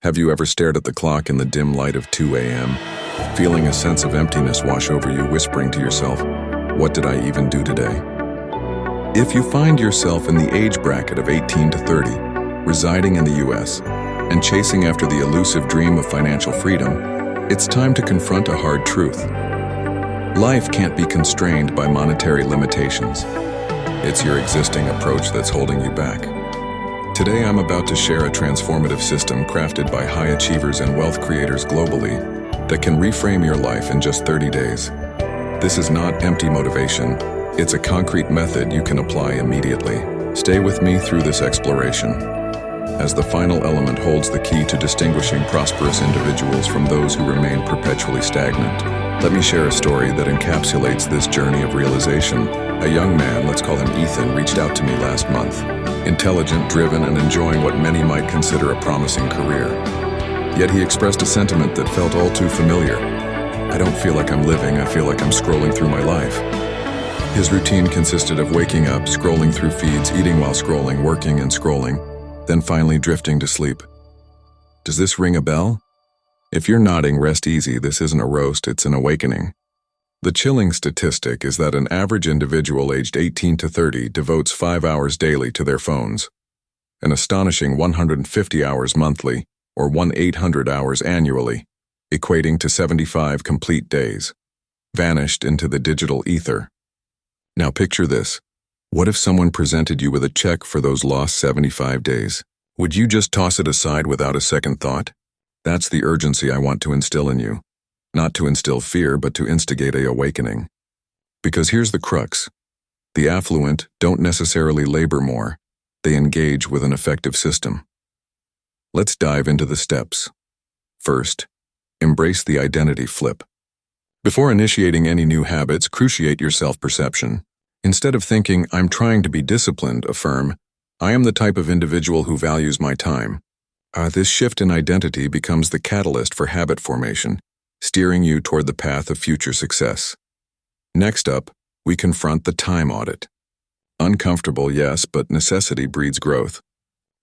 Have you ever stared at the clock in the dim light of 2 a.m., feeling a sense of emptiness wash over you, whispering to yourself, "What did I even do today?" If you find yourself in the age bracket of 18 to 30, residing in the US, and chasing after the elusive dream of financial freedom, it's time to confront a hard truth. Life can't be constrained by monetary limitations. It's your existing approach that's holding you back. Today I'm about to share a transformative system crafted by high achievers and wealth creators globally that can reframe your life in just 30 days. This is not empty motivation. It's a concrete method you can apply immediately. Stay with me through this exploration, as the final element holds the key to distinguishing prosperous individuals from those who remain perpetually stagnant. Let me share a story that encapsulates this journey of realization. A young man, let's call him Ethan, reached out to me last month. Intelligent, driven, and enjoying what many might consider a promising career. Yet he expressed a sentiment that felt all too familiar. "I don't feel like I'm living, I feel like I'm scrolling through my life." His routine consisted of waking up, scrolling through feeds, eating while scrolling, working and scrolling, then finally drifting to sleep. Does this ring a bell? If you're nodding, rest easy. This isn't a roast, it's an awakening. The chilling statistic is that an average individual aged 18 to 30 devotes 5 hours daily to their phones. An astonishing 150 hours monthly, or 1,800 hours annually, equating to 75 complete days, vanished into the digital ether. Now picture this. What if someone presented you with a check for those lost 75 days? Would you just toss it aside without a second thought? That's the urgency I want to instill in you. Not to instill fear, but to instigate an awakening. Because here's the crux. The affluent don't necessarily labor more. They engage with an effective system. Let's dive into the steps. First, embrace the identity flip. Before initiating any new habits, cruciate your self-perception. Instead of thinking, "I'm trying to be disciplined," affirm, "I am the type of individual who values my time." This shift in identity becomes the catalyst for habit formation, steering you toward the path of future success. Next up, we confront the time audit. Uncomfortable, yes, but necessity breeds growth.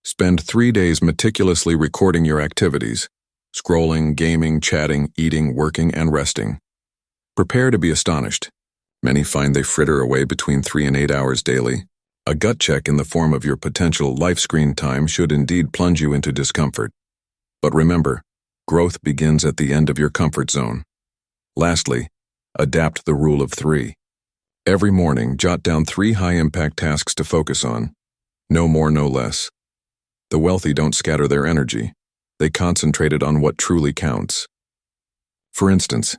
Spend 3 days meticulously recording your activities, scrolling, gaming, chatting, eating, working, and resting. Prepare to be astonished. Many find they fritter away between 3 and 8 hours daily. A gut check in the form of your potential life screen time should indeed plunge you into discomfort. But remember, growth begins at the end of your comfort zone. Lastly, adapt the rule of 3. Every morning, jot down 3 high-impact tasks to focus on. No more, no less. The wealthy don't scatter their energy. They concentrate it on what truly counts. For instance,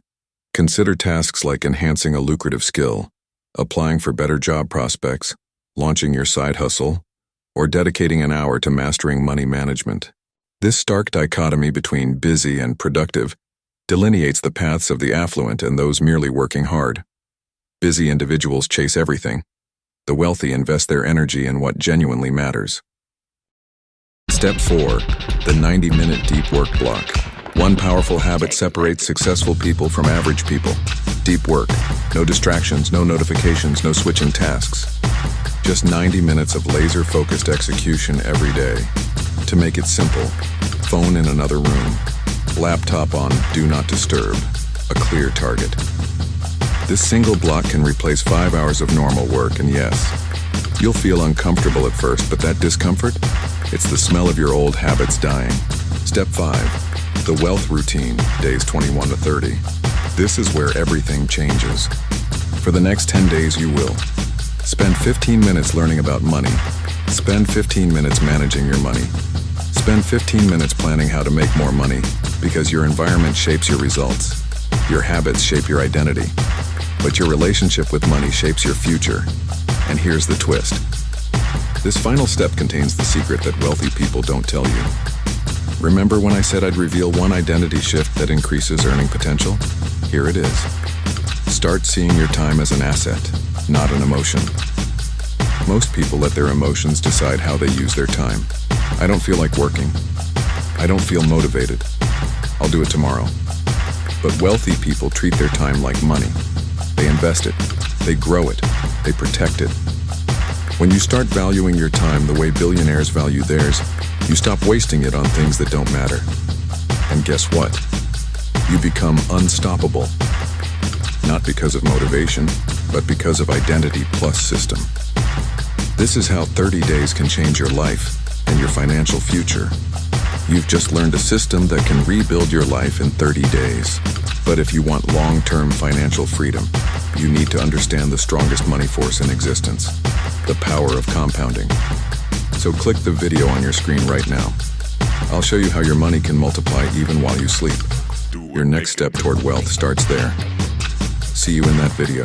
consider tasks like enhancing a lucrative skill, applying for better job prospects, launching your side hustle, or dedicating an hour to mastering money management. This stark dichotomy between busy and productive delineates the paths of the affluent and those merely working hard. Busy individuals chase everything. The wealthy invest their energy in what genuinely matters. Step 4. The 90-minute deep work block. One powerful habit separates successful people from average people. Deep work. No distractions, no notifications, no switching tasks. Just 90 minutes of laser-focused execution every day. To make it simple, phone in another room, laptop on Do Not Disturb, a clear target. This single block can replace 5 hours of normal work, and yes, you'll feel uncomfortable at first, but that discomfort, it's the smell of your old habits dying. Step 5. The wealth routine, days 21 to 30. This is where everything changes. For the next 10 days you will spend 15 minutes learning about money. Spend 15 minutes managing your money. Spend 15 minutes planning how to make more money, because your environment shapes your results. Your habits shape your identity. But your relationship with money shapes your future. And here's the twist. This final step contains the secret that wealthy people don't tell you. Remember when I said I'd reveal one identity shift that increases earning potential? Here it is. Start seeing your time as an asset, not an emotion. Most people let their emotions decide how they use their time. I don't feel like working. I don't feel motivated. I'll do it tomorrow. But wealthy people treat their time like money. They invest it. They grow it. They protect it. When you start valuing your time the way billionaires value theirs, you stop wasting it on things that don't matter. And guess what? You become unstoppable. Not because of motivation, but because of identity plus system. This is how 30 days can change your life and your financial future. You've just learned a system that can rebuild your life in 30 days. But if you want long-term financial freedom, you need to understand the strongest money force in existence, the power of compounding. So click the video on your screen right now. I'll show you how your money can multiply even while you sleep. Your next step toward wealth starts there. See you in that video.